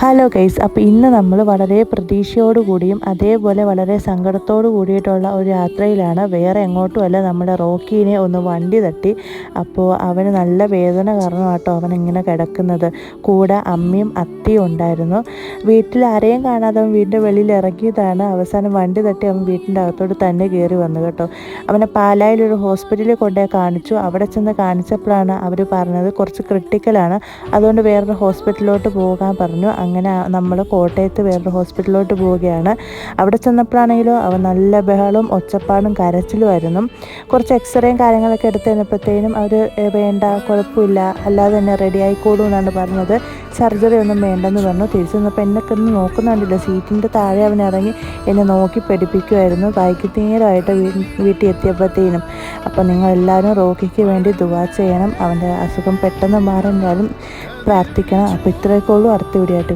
Hello guys, അപ്പോൾ ഇന്ന് നമ്മൾ വളരെ പ്രതീക്ഷയോടു കൂടിയും അതേപോലെ വളരെ സങ്കടത്തോടു കൂടിയിട്ടുള്ള ഒരു യാത്രയിലാണ്. വേറെ എങ്ങോട്ടുമല്ല, നമ്മുടെ റോക്കീനെ ഒന്ന് വണ്ടി തട്ടി. അപ്പോൾ അവന് നല്ല വേദന കാരണം കേട്ടോ അവനിങ്ങനെ കിടക്കുന്നത്. കൂടെ അമ്മയും അത്തിയും ഉണ്ടായിരുന്നു. വീട്ടിൽ ആരെയും കാണാതെ അവൻ വീടിൻ്റെ വെളിയിൽ ഇറങ്ങിയതാണ്. അവസാനം വണ്ടി തട്ടി അവൻ വീട്ടിൻ്റെ അകത്തോട്ട് തന്നെ കയറി വന്നു കേട്ടോ. അവനെ പാലായിലൊരു ഹോസ്പിറ്റലിൽ കൊണ്ടുപോയി കാണിച്ചു. അവിടെ ചെന്ന് കാണിച്ചപ്പോഴാണ് അവർ പറഞ്ഞത് കുറച്ച് ക്രിട്ടിക്കലാണ്, അതുകൊണ്ട് വേറൊരു ഹോസ്പിറ്റലിലോട്ട് പോകാൻ പറഞ്ഞു. അങ്ങനെ നമ്മൾ കോട്ടയത്ത് വേറൊരു ഹോസ്പിറ്റലിലോട്ട് പോവുകയാണ്. അവിടെ ചെന്നപ്പോഴാണെങ്കിലോ അവൻ നല്ല ബഹളവും ഒച്ചപ്പാടും കരച്ചിലുമായിരുന്നു. കുറച്ച് എക്സ്റേയും കാര്യങ്ങളൊക്കെ എടുത്ത് കഴിഞ്ഞപ്പോഴത്തേനും അവർ വേണ്ട, കുഴപ്പമില്ല, അല്ലാതെ തന്നെ റെഡി ആയിക്കോളൂ എന്നാണ് പറഞ്ഞത്. സർജറി ഒന്നും വേണ്ടെന്ന് പറഞ്ഞു. തിരിച്ചു വന്നപ്പോൾ എന്നൊക്കെ ഒന്ന് നോക്കുന്നുണ്ടല്ലോ, സീറ്റിൻ്റെ താഴെ അവൻ ഇറങ്ങി എന്നെ നോക്കി പഠിപ്പിക്കുമായിരുന്നു. വൈകുന്നേരമായിട്ട് വീട്ടിൽ എത്തിയപ്പോഴത്തേനും. അപ്പോൾ നിങ്ങളെല്ലാവരും റോക്കിക്ക് വേണ്ടി ദുആ ചെയ്യണം. അവൻ്റെ അസുഖം പെട്ടെന്ന് മാറാൻ പ്രാർത്ഥിക്കണം. അപ്പോൾ ഇത്രയൊക്കെ ഉള്ളൂ. അടുത്ത വീഡിയോ ആയിട്ട്